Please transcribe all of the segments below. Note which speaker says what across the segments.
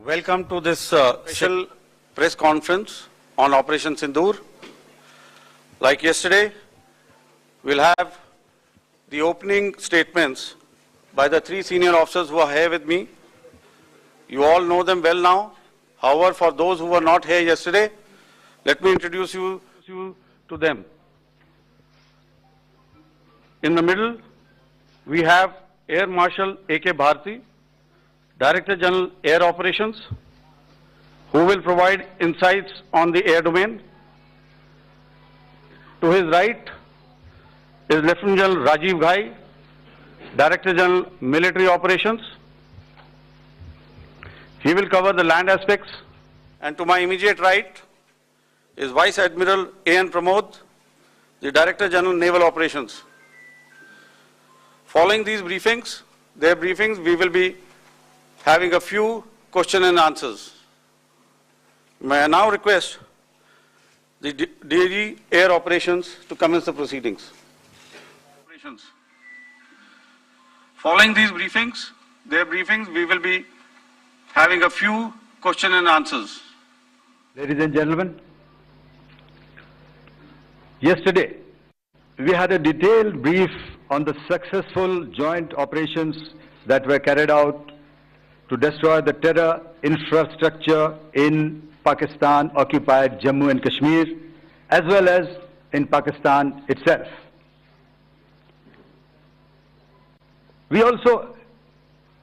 Speaker 1: Welcome to this special press conference on Operation Sindoor. Like yesterday, we'll have the opening statements by the three senior officers who are here with me. You all know them well now. However, for those who were not here yesterday, let me introduce you to them. In the middle, we have Air Marshal A.K. Bharti, Director General Air Operations, who will provide insights on the air domain. To his right is Lieutenant General Rajiv Ghai, Director General Military Operations. He will cover the land aspects. And to my immediate right is Vice Admiral A.N. Pramod, the Director General Naval Operations. Following these briefings, we will be having a few question and answers. May I now request the DG Air Operations to commence the proceedings. Following these briefings, we will be having a few question and answers.
Speaker 2: Ladies and gentlemen, yesterday we had a detailed brief on the successful joint operations that were carried out to destroy the terror infrastructure in Pakistan-occupied Jammu and Kashmir, as well as in Pakistan itself. We also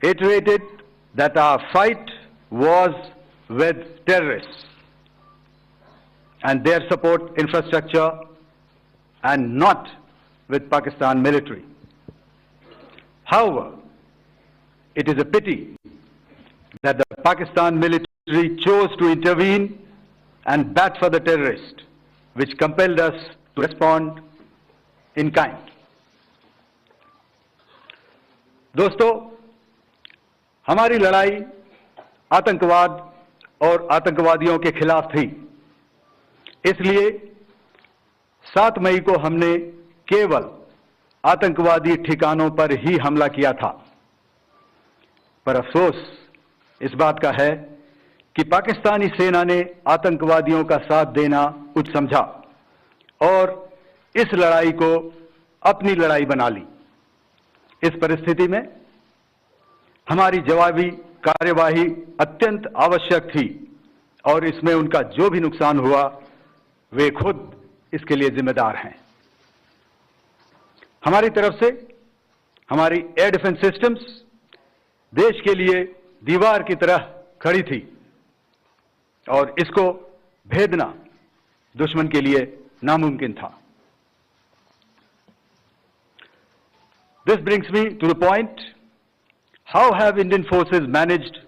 Speaker 2: iterated that our fight was with terrorists and their support infrastructure and not with Pakistan military. However, it is a pity that the Pakistan military chose to intervene and bat for the terrorist, which compelled us to respond in kind. दोस्तों, हमारी लड़ाई आतंकवाद और आतंकवादियों के खिलाफ थी। इसलिए 7 मई को हमने केवल आतंकवादी ठिकानों पर ही हमला किया था। पर अफसोस इस बात का है कि पाकिस्तानी सेना ने आतंकवादियों का साथ देना उचित समझा और इस लड़ाई को अपनी लड़ाई बना ली। इस परिस्थिति में हमारी जवाबी कार्यवाही अत्यंत आवश्यक थी और इसमें उनका जो भी नुकसान हुआ, वे खुद इसके लिए जिम्मेदार हैं। हमारी तरफ से हमारी एयर डिफेंस सिस्टम्स देश के लिए दीवार की तरह खड़ी थी और इसको भेदना दुश्मन के लिए नामुमकिन था। This brings me to the point, how have Indian forces managed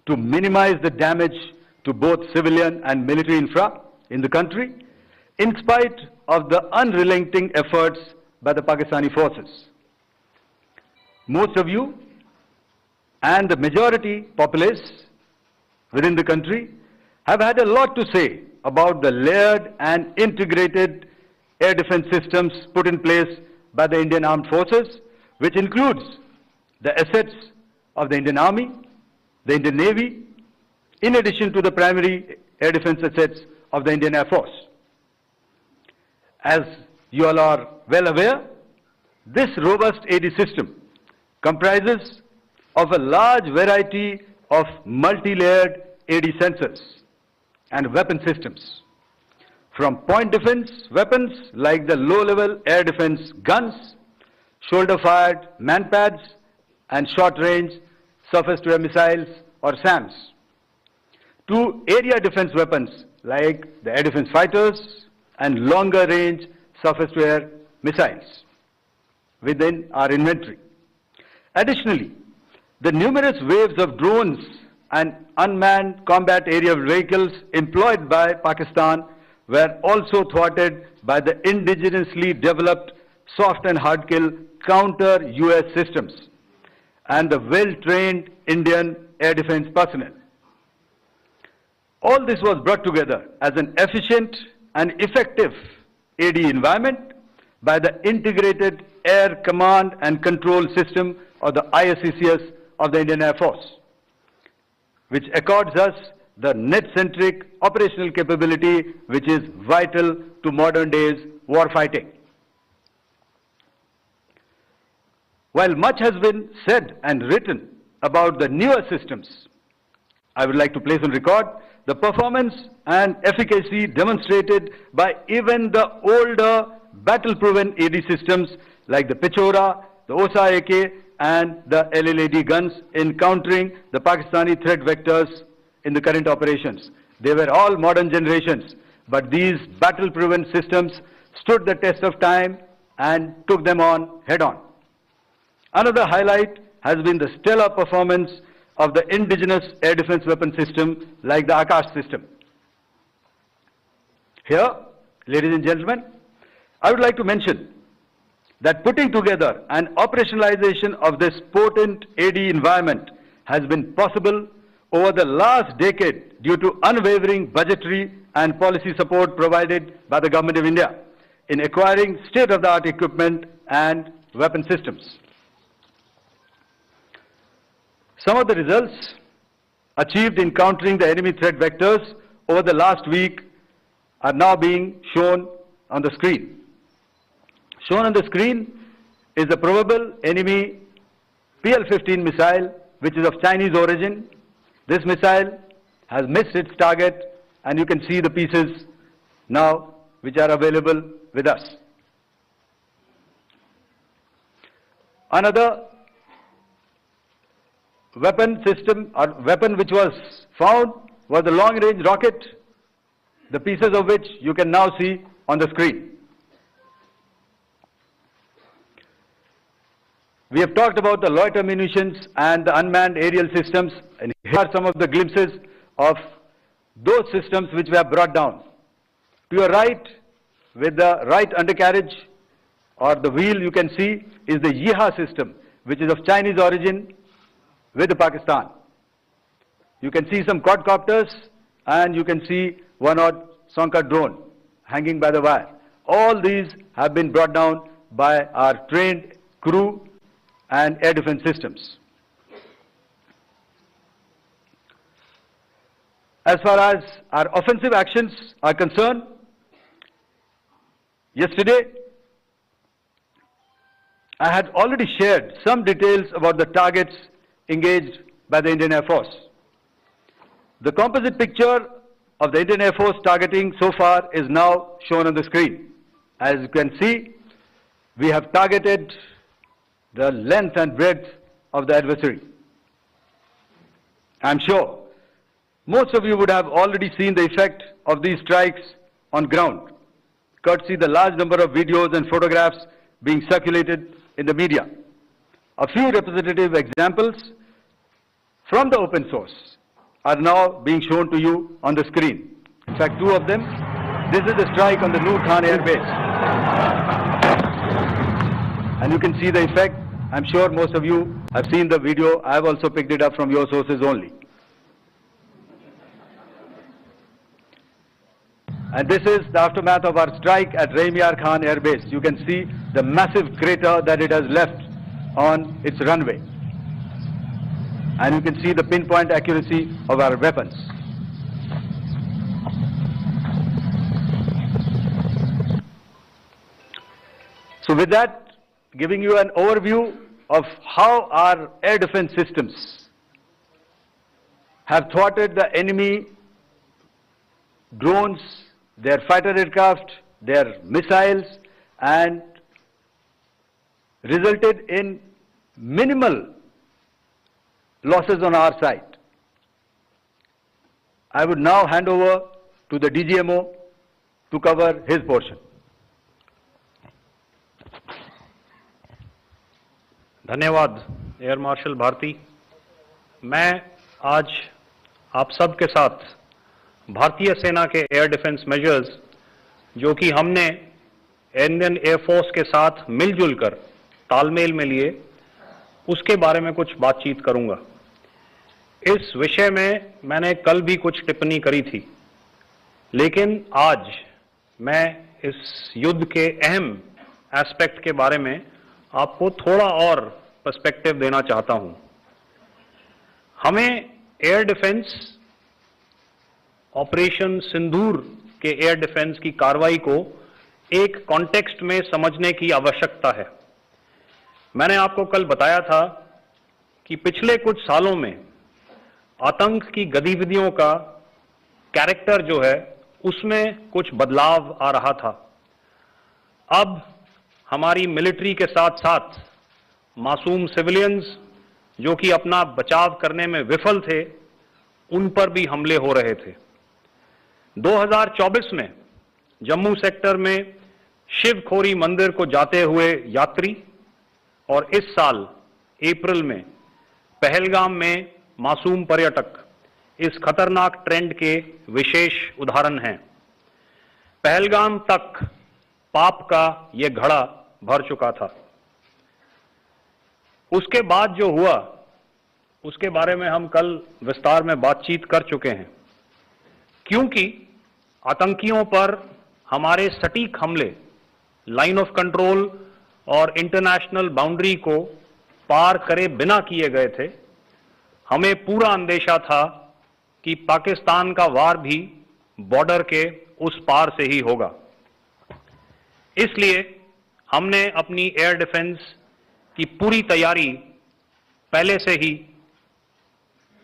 Speaker 2: to minimize the damage to both civilian and military infra in the country, in spite of the unrelenting efforts by the Pakistani forces? Most of you and the majority populace within the country have had a lot to say about the layered and integrated air defense systems put in place by the Indian Armed Forces, which includes the assets of the Indian Army, the Indian Navy, in addition to the primary air defense assets of the Indian Air Force. As you all are well aware, this robust AD system comprises of a large variety of multi-layered AD sensors and weapon systems, from point defense weapons like the low-level air defense guns, shoulder-fired manpads, and short-range surface-to-air missiles or SAMs, to area defense weapons like the air defense fighters and longer-range surface-to-air missiles within our inventory. Additionally, the numerous waves of drones and unmanned combat aerial vehicles employed by Pakistan were also thwarted by the indigenously developed soft and hard kill counter-US systems and the well-trained Indian air defense personnel. All this was brought together as an efficient and effective AD environment by the Integrated Air Command and Control System or the ISCCS of the Indian Air Force. which accords us the net-centric operational capability which is vital to modern days war fighting. While much has been said and written about the newer systems, I would like to place on record the performance and efficacy demonstrated by even the older battle-proven AD systems like the Pechora, the OSA AK and the LLAD guns in countering the Pakistani threat vectors in the current operations. They were all modern generations, but these battle-proven systems stood the test of time and took them on head-on. Another highlight has been the stellar performance of the indigenous air defense weapon system like the Akash system. Here, ladies and gentlemen, I would like to mention that putting together and operationalization of this potent AD environment has been possible over the last decade due to unwavering budgetary and policy support provided by the Government of India in acquiring state-of-the-art equipment and weapon systems. Some of the results achieved in countering the enemy threat vectors over the last week are now being shown on the screen. Shown on the screen is the probable enemy PL-15 missile, which is of Chinese origin. This missile has missed its target, and you can see the pieces now which are available with us. Another weapon system or weapon which was found was the long-range rocket, the pieces of which you can now see on the screen. We have talked about the loiter munitions and the unmanned aerial systems, and here are some of the glimpses of those systems which we have brought down. To your right, with the right undercarriage or the wheel, you can see is the Yeeha system, which is of Chinese origin with Pakistan. You can see some quadcopters and you can see one odd Sonka drone hanging by the wire. All these have been brought down by our trained crew and air defense systems. As far as our offensive actions are concerned, yesterday I had already shared some details about the targets engaged by the Indian Air Force. The composite picture of the Indian Air Force targeting so far is now shown on the screen. As you can see, we have targeted the length and breadth of the adversary. I'm sure most of you would have already seen the effect of these strikes on ground, courtesy the large number of videos and photographs being circulated in the media. A few representative examples from the open source are now being shown to you on the screen. In fact, two of them. This is the strike on the Noor Khan Air Base. And you can see the effect. I'm sure most of you have seen the video. I have also picked it up from your sources only. And this is the aftermath of our strike at Raimiar Khan Air Base. You can see the massive crater that it has left on its runway. And you can see the pinpoint accuracy of our weapons. So with that, giving you an overview of how our air defense systems have thwarted the enemy drones, their fighter aircraft, their missiles, and resulted in minimal losses on our side. I would now hand over to the DGMO to cover his portion.
Speaker 3: धन्यवाद air marshal Bharti. मैं आज आप सब के साथ भारतीय सेना के एयर डिफेंस मेजर्स जो कि हमने इंडियन एयर फोर्स के साथ मिलजुल कर तालमेल में लिए, उसके बारे में कुछ बातचीत करूंगा। इस विषय में मैंने कल भी कुछ टिप्पणी करी थी, लेकिन आज मैं इस युद्ध के अहम एस्पेक्ट के बारे में आपको थोड़ा और पर्सपेक्टिव देना चाहता हूं। हमें एयर डिफेंस ऑपरेशन सिंदूर के एयर डिफेंस की कार्रवाई को एक कॉन्टेक्स्ट में समझने की आवश्यकता है। मैंने आपको कल बताया था कि पिछले कुछ सालों में आतंक की गतिविधियों का कैरेक्टर जो है उसमें कुछ बदलाव आ रहा था। अब हमारी मिलिट्री के साथ साथ मासूम सिविलियंस जो कि अपना बचाव करने में विफल थे, उन पर भी हमले हो रहे थे। 2024 में जम्मू सेक्टर में शिवखोरी मंदिर को जाते हुए यात्री और इस साल अप्रैल में पहलगाम में मासूम पर्यटक इस खतरनाक ट्रेंड के विशेष उदाहरण हैं। पहलगाम तक पाप का यह घड़ा भर चुका था। उसके बाद जो हुआ उसके बारे में हम कल विस्तार में बातचीत कर चुके हैं। क्योंकि आतंकियों पर हमारे सटीक हमले लाइन ऑफ कंट्रोल और इंटरनेशनल बाउंड्री को पार करे बिना किए गए थे, हमें पूरा अंदेशा था कि पाकिस्तान का वार भी बॉर्डर के उस पार से ही होगा। इसलिए हमने अपनी एयर डिफेंस की पूरी तैयारी पहले से ही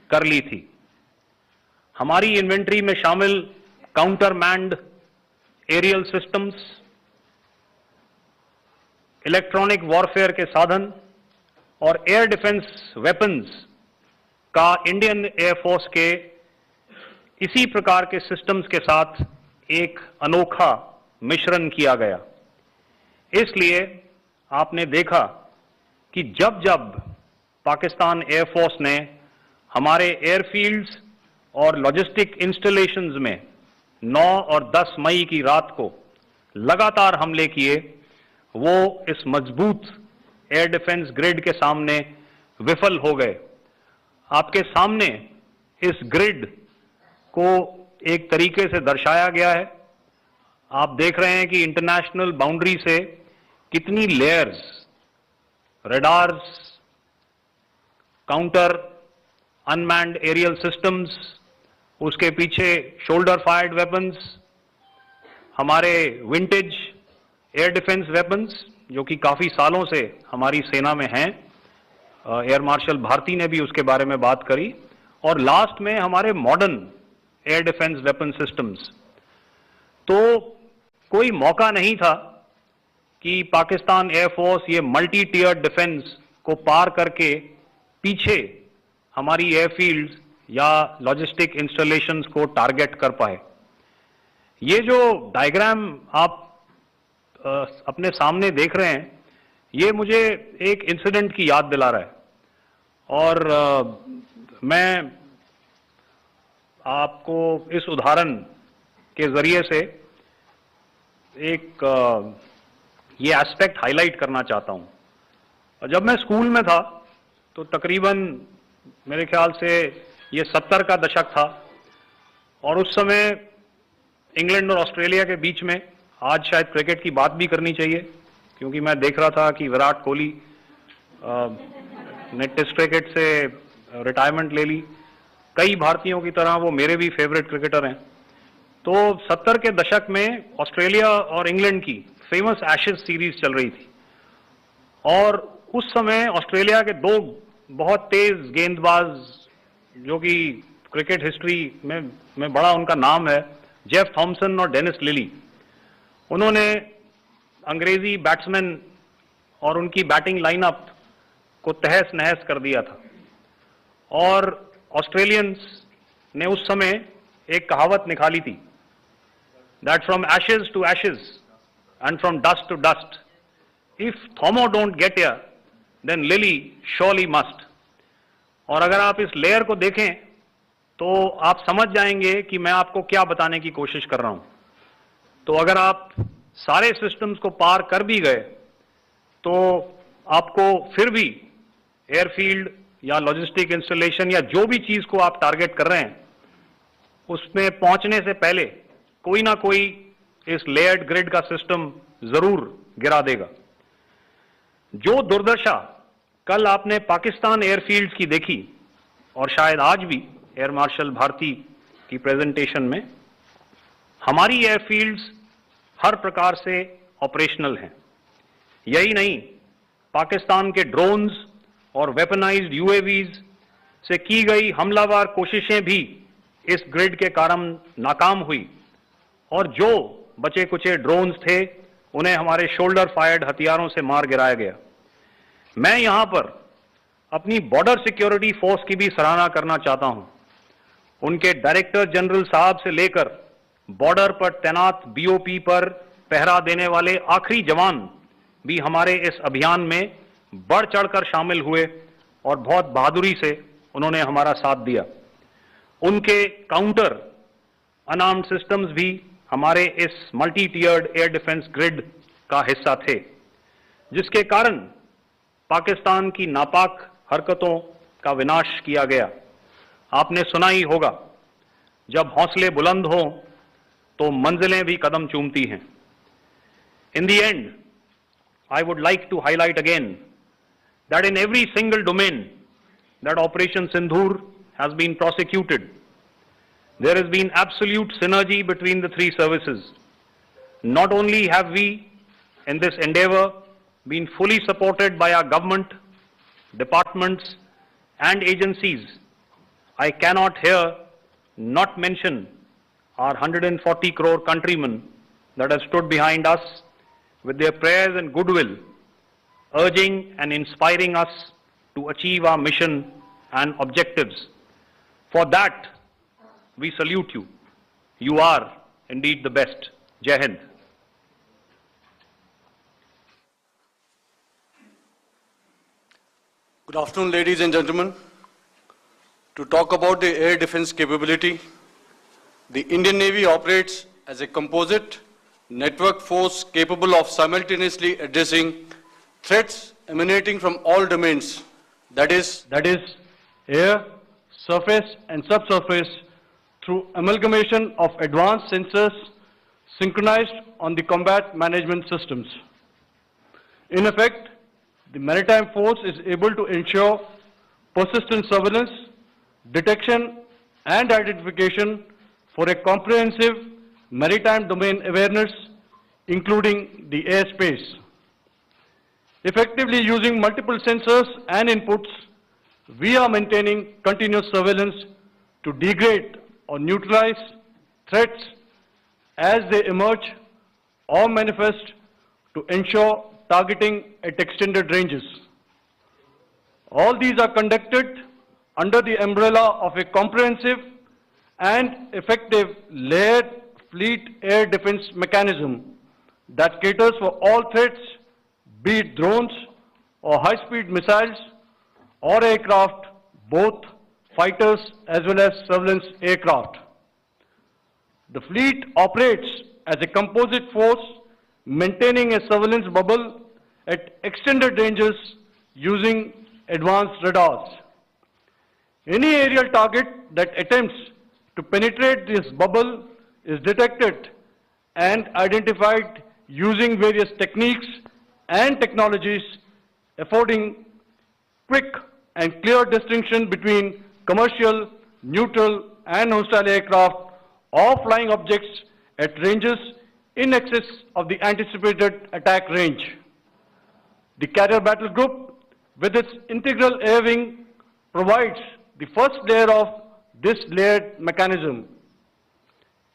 Speaker 3: कर ली थी। हमारी इन्वेंट्री में शामिल counter manned aerial systems, electronic warfare के साधन और एयर डिफेंस वेपन्स का इंडियन एयरफोर्स के इसी प्रकार के सिस्टम्स के साथ एक अनोखा मिश्रण किया गया। इसलिए आपने देखा कि जब जब पाकिस्तान एयरफोर्स ने हमारे एयरफील्ड्स और लॉजिस्टिक इंस्टॉलेशंस में 9 और 10 मई की रात को लगातार हमले किए, वो इस मजबूत एयर डिफेंस ग्रिड के सामने विफल हो गए। आपके सामने इस ग्रिड को एक तरीके से दर्शाया गया है। आप देख रहे हैं कि इंटरनेशनल बाउंड्री से कितनी layers, radars, counter unmanned aerial systems, उसके पीछे शोल्डर फायर्ड वेपन्स, हमारे विंटेज एयर डिफेंस वेपन्स जो कि काफी सालों से हमारी सेना में हैं। एयर मार्शल भारती ने भी उसके बारे में बात करी। और लास्ट में हमारे modern air defence weapon systems. तो कोई मौका नहीं था कि पाकिस्तान एयरफोर्स ये मल्टी टीयर डिफेंस को पार करके पीछे हमारी एयरफील्ड्स या लॉजिस्टिक इंस्टॉलेशंस को टारगेट कर पाए। ये जो डायग्राम आप अपने सामने देख रहे हैं, ये मुझे एक इंसिडेंट की याद दिला रहा है। और मैं आपको इस उदाहरण के जरिए से एक ये एस्पेक्ट हाईलाइट करना चाहता हूं। जब मैं स्कूल में था तो तकरीबन मेरे ख्याल से ये 70 का दशक था और उस समय इंग्लैंड और ऑस्ट्रेलिया के बीच में, आज शायद क्रिकेट की बात भी करनी चाहिए क्योंकि मैं देख रहा था कि विराट कोहली ने टेस्ट क्रिकेट से रिटायरमेंट ले ली। कई भारतीयों की तरह वो मेरे भी फेवरेट क्रिकेटर हैं। तो 70 के दशक में ऑस्ट्रेलिया और इंग्लैंड की फेमस एशेज सीरीज चल रही थी और उस समय ऑस्ट्रेलिया के दो बहुत तेज गेंदबाज जो कि क्रिकेट हिस्ट्री में बड़ा उनका नाम है, जेफ थॉमसन और डेनिस लिली, उन्होंने अंग्रेजी बैट्समैन और उनकी बैटिंग लाइनअप को तहस नहस कर दिया था। और ऑस्ट्रेलियंस ने उस समय एक कहावत निकाली थी, that from ashes to ashes and from dust to dust, if Thommo don't get here then Lillee surely must. और अगर आप इस लेयर को देखें तो आप समझ जाएंगे कि मैं आपको क्या बताने की कोशिश कर रहा हूं। तो अगर आप सारे सिस्टम्स को पार कर भी गए तो आपको फिर भी एयरफील्ड या लॉजिस्टिक इंस्टॉलेशन या जो भी चीज को आप टारगेट कर रहे हैं उसमें पहुंचने से पहले कोई ना कोई इस लेयर्ड ग्रिड का सिस्टम जरूर गिरा देगा। जो दुर्दशा कल आपने पाकिस्तान एयरफील्ड्स की देखी और शायद आज भी एयर मार्शल भारती की प्रेजेंटेशन में, हमारी एयरफील्ड्स हर प्रकार से ऑपरेशनल हैं। यही नहीं, पाकिस्तान के ड्रोन्स और वेपनाइज्ड यूएवीज से की गई हमलावर कोशिशें भी इस ग्रिड के कारण नाकाम हुई और जो बचे कुचे ड्रोन्स थे उन्हें हमारे शोल्डर फायर्ड हथियारों से मार गिराया गया। मैं यहां पर अपनी बॉर्डर सिक्योरिटी फोर्स की भी सराहना करना चाहता हूं। उनके डायरेक्टर जनरल साहब से लेकर बॉर्डर पर तैनात बीओपी पर पहरा देने वाले आखिरी जवान भी हमारे इस अभियान में बढ़ चढ़कर शामिल हुए और बहुत बहादुरी से उन्होंने हमारा साथ दिया। उनके काउंटर अनआर्म्ड सिस्टम्स भी हमारे इस मल्टी टियर्ड एयर डिफेंस ग्रिड का हिस्सा थे, जिसके कारण पाकिस्तान की नापाक हरकतों का विनाश किया गया। आपने सुना ही होगा, जब हौसले बुलंद हों तो मंजिलें भी कदम चूमती हैं। In the end, I would like to highlight again that in every single domain that Operation Sindoor has been prosecuted, there has been absolute synergy between the three services. Not only have we, in this endeavor, been fully supported by our government, departments and agencies, I cannot here not mention our 140 crore countrymen that have stood behind us with their prayers and goodwill, urging and inspiring us to achieve our mission and objectives. For that, we salute you. You are indeed the best. Jai Hind.
Speaker 1: Good afternoon, ladies and gentlemen. To talk about the air defense capability, the Indian Navy operates as a composite network force capable of simultaneously addressing threats emanating from all domains, that is
Speaker 2: air, surface and subsurface, through amalgamation of advanced sensors synchronized on the combat management systems. In effect, the maritime force is able to ensure persistent surveillance, detection and identification for a comprehensive maritime domain awareness, including the airspace. Effectively using multiple sensors and inputs, we are maintaining continuous surveillance to degrade or neutralize threats as they emerge or manifest, to ensure targeting at extended ranges. All these are conducted under the umbrella of a comprehensive and effective layered fleet air defense mechanism that caters for all threats, be it drones or high-speed missiles or aircraft, both fighters as well as surveillance aircraft. The fleet operates as a composite force, maintaining a surveillance bubble at extended ranges using advanced radars. Any aerial target that attempts to penetrate this bubble is detected and identified using various techniques and technologies, affording quick and clear distinction between commercial, neutral and hostile aircraft or flying objects at ranges in excess of the anticipated attack range. The carrier battle group, with its integral air wing, provides the first layer of this layered mechanism.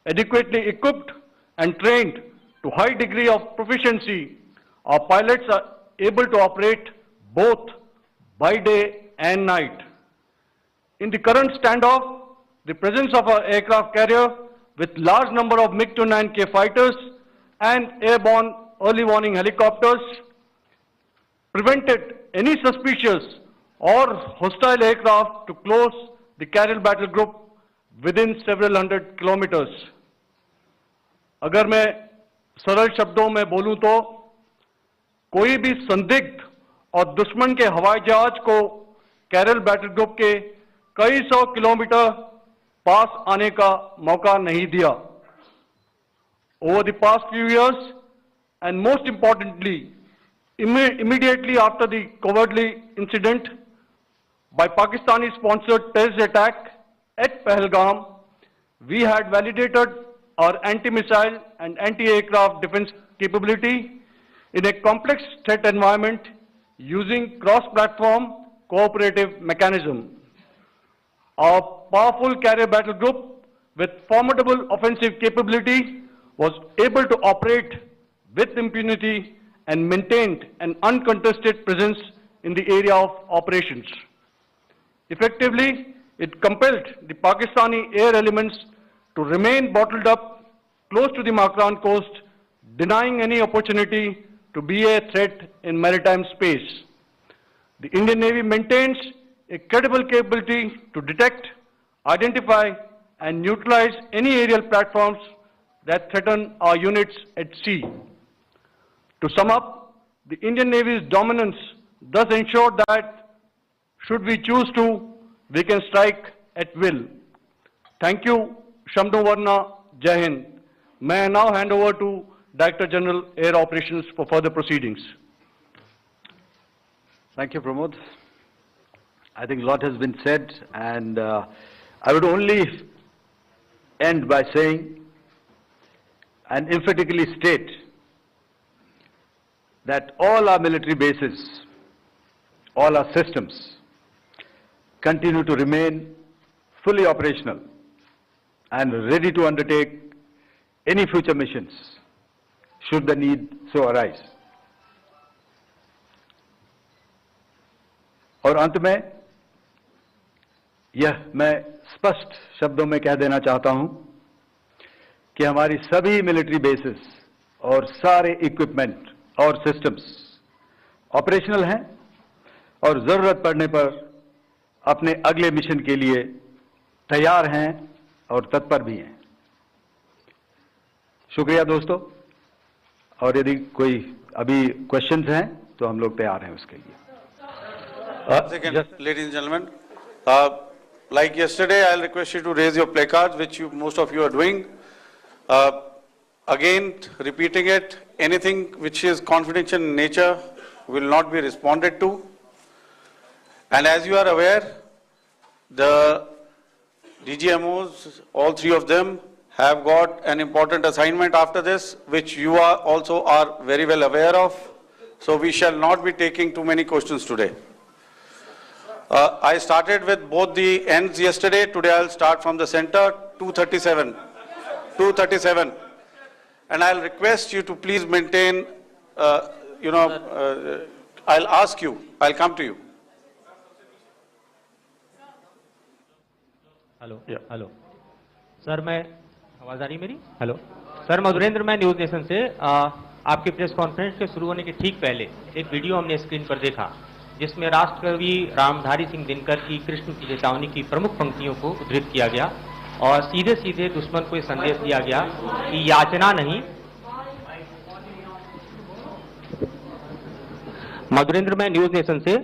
Speaker 2: Adequately equipped and trained to high degree of proficiency, our pilots are able to operate both by day and night. In the current standoff, the presence of our aircraft carrier with large number of MiG-29K fighters and airborne early warning helicopters prevented any suspicious or hostile aircraft to close the carrier battle group within several hundred kilometers. अगर मैं सरल शब्दों में बोलूं तो कोई भी संदिग्ध और दुश्मन के हवाई जहाज को कैरल बैटल ग्रुप के कई सौ किलोमीटर पास आने का मौका नहीं दिया. Over the past few years, and most importantly, immediately after the cowardly incident by Pakistani-sponsored terrorist attack at Pahalgam, we had validated our anti-missile and anti-aircraft defense capability in a complex threat environment using cross-platform cooperative mechanism. Our powerful carrier battle group with formidable offensive capability was able to operate with impunity and maintained an uncontested presence in the area of operations. Effectively, it compelled the Pakistani air elements to remain bottled up close to the Makran coast, denying any opportunity to be a threat in maritime space. The Indian Navy maintains a credible capability to detect, identify, and neutralize any aerial platforms that threaten our units at sea. To sum up, the Indian Navy's dominance thus ensured that, should we choose to, we can strike at will. Thank you, Shamdo Varna, Jai Hind. May I now hand over to Director General Air Operations for further proceedings.
Speaker 4: Thank you, Pramod. I think a lot has been said, and I would only end by saying and emphatically state that all our military bases, all our systems continue to remain fully operational and ready to undertake any future missions should the need so arise. और अंत में यह मैं स्पष्ट शब्दों में कह देना चाहता हूं कि हमारी सभी मिलिट्री बेसेस और सारे इक्विपमेंट और सिस्टम्स ऑपरेशनल हैं और जरूरत पड़ने पर अपने अगले मिशन के लिए तैयार हैं और तत्पर भी हैं। शुक्रिया दोस्तों, और यदि कोई अभी क्वेश्चंस हैं तो हम लोग तैयार हैं उसके लिए।
Speaker 1: Ladies and gentlemen, like yesterday, I'll request you to raise your placards, which most of you are doing. Again, repeating it, anything which is confidential in nature will not be responded to. And as you are aware, the DGMOs, all three of them, have got an important assignment after this, which you are also very well aware of. So we shall not be taking too many questions today. I started with both the ends yesterday. Today I'll start from the center, 237. 237. And I'll request you to please maintain, I'll ask you, I'll come to you.
Speaker 5: Hello hello sir, मैं आवाज़ आ रही मेरी? Hello sir, Madhurendra, मैं news nation से आपके press conference के शुरू होने के ठीक पहले एक वीडियो हमने स्क्रीन पर देखा जिसमें राष्ट्रकवि रामधारी सिंह दिनकर की कृष्ण की चेतावनी की प्रमुख पंक्तियों को उद्धृत किया गया और सीधे सीधे दुश्मन को ये संदेश दिया गया कि याचना नहीं। मधुरेंद्र, मैं न्यूज़ नेशन से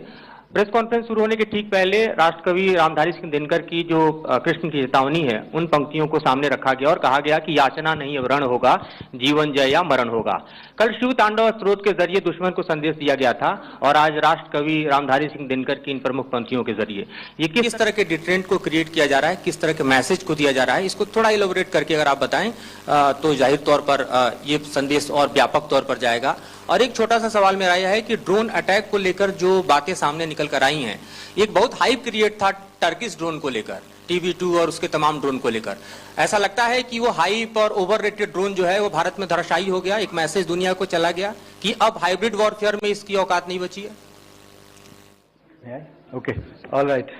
Speaker 5: प्रेस कॉन्फ्रेंस शुरू होने के ठीक पहले राष्ट्रकवि रामधारी सिंह दिनकर की जो कृष्ण की चेतावनी है उन पंक्तियों को सामने रखा गया और कहा गया कि याचना नहीं अब रण होगा, जीवन जय या मरण होगा। कल शिव तांडव स्रोत के जरिए दुश्मन को संदेश दिया गया था और आज राष्ट्रकवि रामधारी सिंह दिनकर की इन प्रमुख पंक्तियों के जरिए ये किस तरह के डिटरेंट को क्रिएट किया जा रहा है, किस तरह के मैसेज को दिया जा रहा है, इसको थोड़ा इलेबोरेट करके अगर आप बताएं तो जाहिर तौर पर ये संदेश और व्यापक तौर पर जाएगा। और एक छोटा सा सवाल मेरा यह है कि ड्रोन अटैक को लेकर जो बातें सामने निकल कर आई हैं, एक बहुत हाइप क्रिएट था टर्किश ड्रोन को लेकर, TB2 और उसके तमाम ड्रोन को लेकर। ऐसा लगता है कि वो हाइप और ओवररेटेड ड्रोन जो है वो भारत में धराशायी हो गया, एक मैसेज दुनिया को चला गया कि अब हाइब्रिड वॉरफेयर में इसकी औकात नहीं बची है।
Speaker 2: Okay, all right,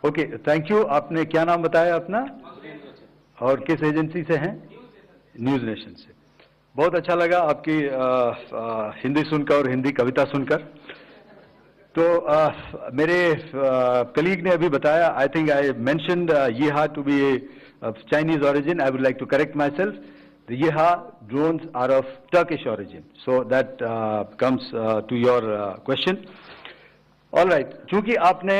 Speaker 2: okay, thank you. आपने क्या नाम बताया अपना और किस एजेंसी से हैं? न्यूज़ नेशन से। बहुत अच्छा लगा आपकी हिंदी सुनकर और हिंदी कविता सुनकर। तो मेरे कलीग ने अभी बताया, आई थिंक आई मेंशन्ड येहा to be Chinese origin. I would like to correct myself. The Yeha drones are of Turkish origin. So that comes to your question. All right. चूंकि आपने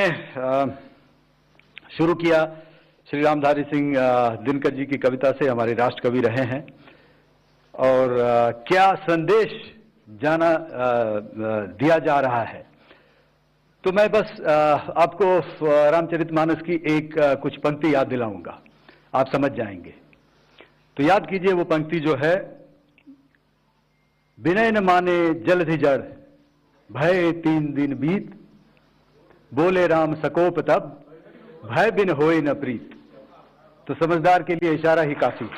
Speaker 2: शुरू किया श्री रामधारी सिंह दिनकर जी की कविता से, हमारे राष्ट्र कवि रहे हैं, और क्या संदेश दिया जा रहा है,
Speaker 4: तो मैं बस आपको रामचरितमानस की एक कुछ पंक्ति याद दिलाऊंगा, आप समझ जाएंगे। तो याद कीजिए वो पंक्ति जो है, विनय न माने जलधि जड़, भय 3 दिन बीत, बोले राम सकोप तब, भय बिन होए न प्रीत। तो समझदार के लिए इशारा ही काफी है।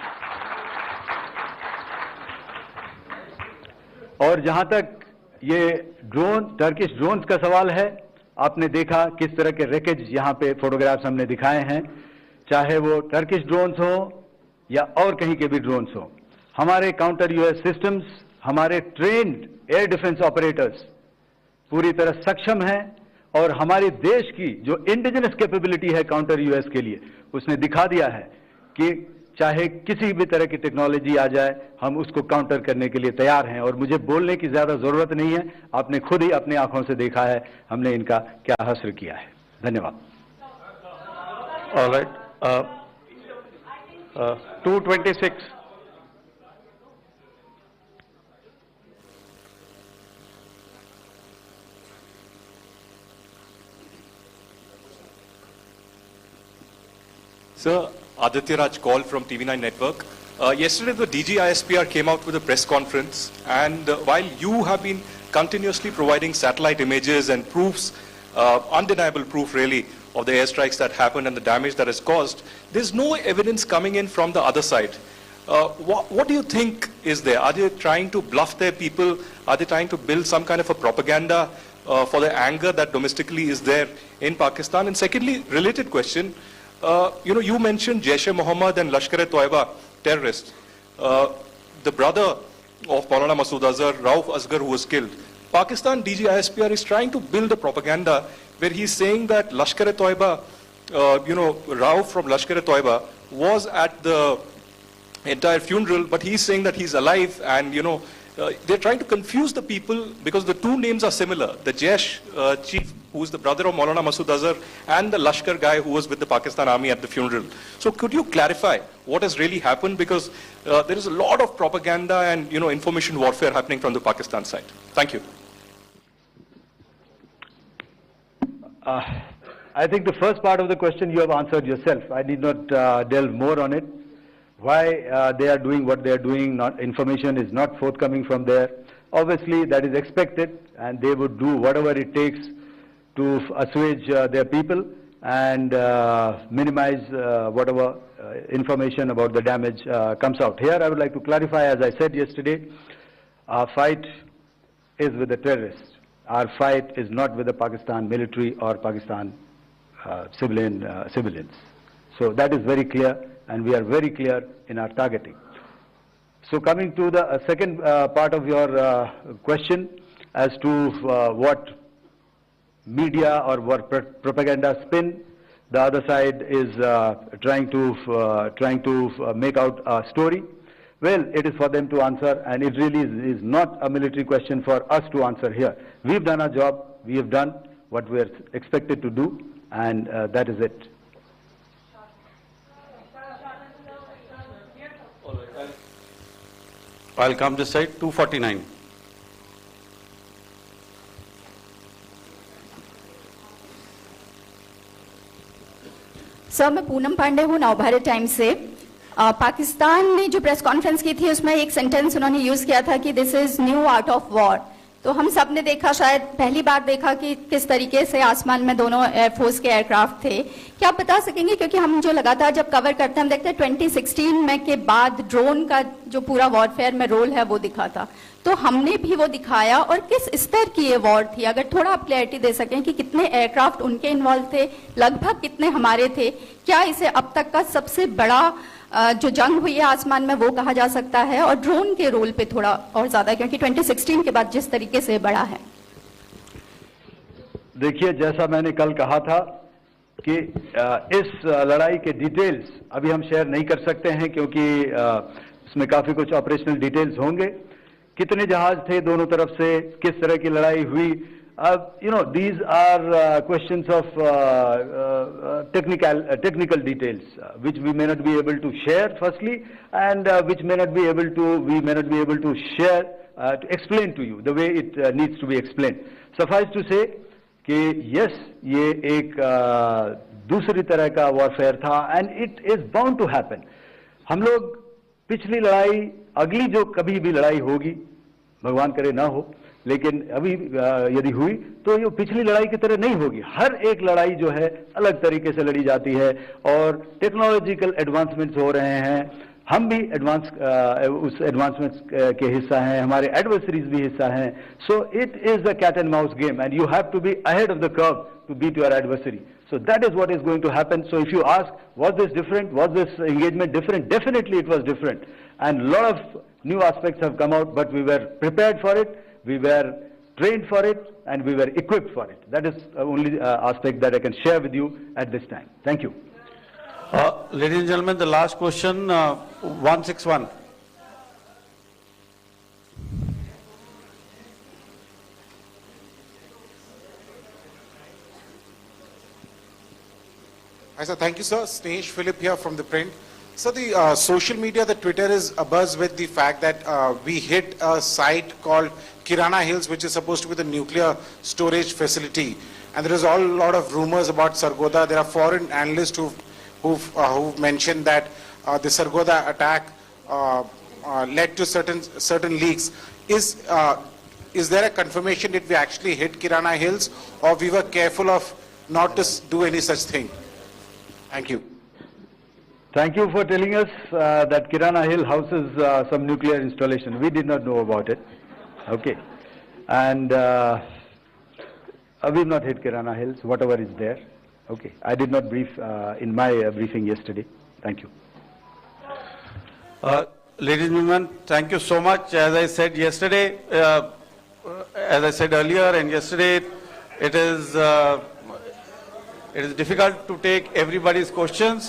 Speaker 4: और जहां तक ये ड्रोन, टर्किश ड्रोन्स का सवाल है, आपने देखा किस तरह के रैकेज यहां पे फोटोग्राफ्स हमने दिखाए हैं, चाहे वो टर्किश ड्रोन्स हो या और कहीं के भी ड्रोन्स हो। हमारे काउंटर यूएस सिस्टम्स, हमारे ट्रेन्ड एयर डिफेंस ऑपरेटर्स पूरी तरह सक्षम हैं, और हमारे देश की जो इंडिजिनस कैपेबिलिटी है काउंटर यूएस के लिए, उसने दिखा दिया है कि चाहे किसी भी तरह की टेक्नोलॉजी आ जाए, हम उसको काउंटर करने के लिए तैयार हैं। और मुझे बोलने की ज्यादा जरूरत नहीं है, आपने खुद ही अपनी आंखों से देखा है हमने इनका क्या हश्र किया है। धन्यवाद।
Speaker 1: All right. 226.
Speaker 6: Sir, Aditya Raj call from TV9 Network. Yesterday, the DG ISPR came out with a press conference, and while you have been continuously providing satellite images and proofs, undeniable proof really, of the airstrikes that happened and the damage that is caused, there's no evidence coming in from the other side. What do you think is there? Are they trying to bluff their people? Are they trying to build some kind of a propaganda for the anger that domestically is there in Pakistan? And secondly, related question, you mentioned Jaish-e-Mohammed and Lashkar-e-Toiba terrorists. The brother of Maulana Masood Azhar, Rauf Asghar, who was killed. Pakistan DG ISPR is trying to build a propaganda where he's saying that Lashkar-e-Toiba, Rauf from Lashkar-e-Toiba was at the entire funeral, but he's saying that he's alive, and they're trying to confuse the people because the two names are similar. The Jaish chief, who is the brother of Maulana Masood Azhar, and the Lashkar guy who was with the Pakistan army at the funeral. So could you clarify what has really happened? Because there is a lot of propaganda and information warfare happening from the Pakistan side. Thank you.
Speaker 4: I think the first part of the question you have answered yourself. I need not delve more on it. Why they are doing what they are doing, information is not forthcoming from there. Obviously, that is expected, and they would do whatever it takes to assuage their people and minimize whatever information about the damage comes out. Here, I would like to clarify, as I said yesterday, our fight is with the terrorists. Our fight is not with the Pakistan military or Pakistan civilians. So that is very clear, and we are very clear in our targeting. So coming to the second part of your question as to what media or what propaganda spin the other side is trying to make out a story. Well, it is for them to answer, and it really is not a military question for us to answer here. We've done our job, we have done what we are expected to do, and that is it.
Speaker 1: I'll come this side. 249.
Speaker 7: Sir, मैं पूनम पांडे हूँ, Navbharat times से। पाकिस्तान ने जो press conference की थी उसमें एक sentence उन्होंने यूज किया था कि this is new art of war. तो हम सब ने देखा, शायद पहली बार देखा कि किस तरीके से आसमान में दोनों एयरफोर्स के एयरक्राफ्ट थे। क्या आप बता सकेंगे, क्योंकि हम जो लगातार जब कवर करते हैं हम देखते हैं 2016 में के बाद ड्रोन का जो पूरा वॉरफेयर में रोल है वो दिखा था, तो हमने भी वो दिखाया, और किस स्तर की ये वॉर थी? अगर थोड़ा आप क्लैरिटी दे सकें कि कितने एयरक्राफ्ट उनके इन्वॉल्व थे, लगभग कितने हमारे थे, क्या इसे अब तक का सबसे बड़ा जो जंग हुई है आसमान में वो कहा जा सकता है? और ड्रोन के रोल पे थोड़ा और ज्यादा, क्योंकि 2016 के बाद जिस तरीके से बड़ा है।
Speaker 4: देखिए, जैसा मैंने कल कहा था कि इस लड़ाई के डिटेल्स अभी हम शेयर नहीं कर सकते हैं, क्योंकि इसमें काफी कुछ ऑपरेशनल डिटेल्स होंगे। कितने जहाज थे दोनों तरफ से, किस तरह की लड़ाई हुई, these are questions of technical details which we may not be able to share firstly, and which we may not be able to share to explain to you the way it needs to be explained. Suffice to say कि yes ये एक दूसरी तरह का warfare था and it is bound to happen. हम लोग पिछली लड़ाई, अगली जो कभी भी लड़ाई होगी, भगवान करे ना हो, लेकिन अभी यदि हुई तो ये पिछली लड़ाई की तरह नहीं होगी। हर एक लड़ाई जो है अलग तरीके से लड़ी जाती है और टेक्नोलॉजिकल एडवांसमेंट्स हो रहे हैं। हम भी उस एडवांसमेंट्स के हिस्सा हैं, हमारे एडवर्सरीज भी हिस्सा हैं। So it is a cat and mouse game and you have to be ahead of the curve to beat your adversary. So that is what is going to happen. So if you ask, was this different? Was this engagement different? Definitely it was different. And a lot of new aspects have come out, but we were prepared for it, we were trained for it, and we were equipped for it. That is only aspect that I can share with you at this time. Thank you.
Speaker 1: Ladies and gentlemen, the last question, 161.
Speaker 8: Hi, sir. Thank you, sir. Snesh Philip here from the print. So the social media, the Twitter is abuzz with the fact that we hit a site called Kirana Hills, which is supposed to be the nuclear storage facility. And there is a lot of rumors about Sargodha. There are foreign analysts who've mentioned that the Sargodha attack led to certain leaks. Is there a confirmation that we actually hit Kirana Hills, or we were careful of not to do any such thing? Thank you.
Speaker 4: Thank you for telling us that Kirana Hill houses some nuclear installation. We did not know about it. Okay. And we've not hit Kirana Hills, whatever is there. Okay. I did not brief in my briefing yesterday. Thank you.
Speaker 1: Ladies and gentlemen, thank you so much. As I said yesterday, as I said earlier and yesterday, it is difficult to take everybody's questions,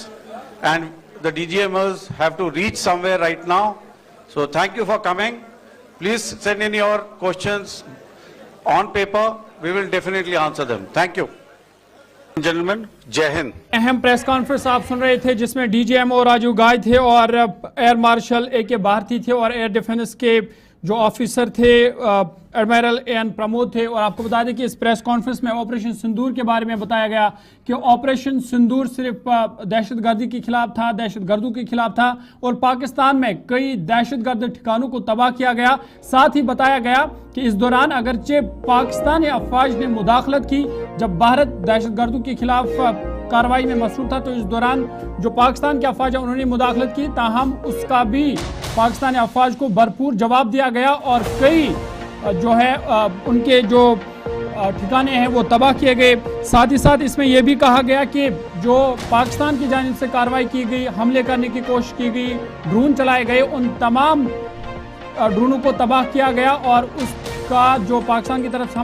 Speaker 1: and the DGMers have to reach somewhere right now. So thank you for coming. Please send in your questions on paper. We will definitely answer them. Thank you. Gentlemen, Jai Hind.
Speaker 9: अहम press conference आप सुन रहे थे जिसमें DGMO Raju गाय थे और air marshal A K. Bharti थे और air defence के जो ऑफिसर थे एडमिरल एन प्रमोद थे। और आपको बता दें कि इस प्रेस कॉन्फ्रेंस में ऑपरेशन सिंदूर के बारे में बताया गया कि ऑपरेशन सिंदूर सिर्फ दहशतगर्दी के खिलाफ था, दहशतगर्दों के खिलाफ था और पाकिस्तान में कई दहशतगर्द ठिकानों को तबाह किया गया। साथ ही बताया गया कि इस दौरान अगरचे पाकिस्तानी अफवाज ने मुदाखलत की, जब भारत दहशतगर्दों के खिलाफ कार्रवाई में मसरूफ था तो इस दौरान जो पाकिस्तान के अफवाज उन्होंने मुदाखलत की, ताहम उसका भी पाकिस्तानी अफवाज को भरपूर जवाब दिया गया और कई जो है उनके जो ठिकाने हैं वो तबाह किए गए। साथ ही साथ इसमें यह भी कहा गया कि जो पाकिस्तान की जानिब से कार्रवाई की गई, हमले करने की कोशिश की गई, ड्रोन चलाए गए, उन तमाम ड्रोनों को तबाह किया गया और उसका जो पाकिस्तान की तरफ से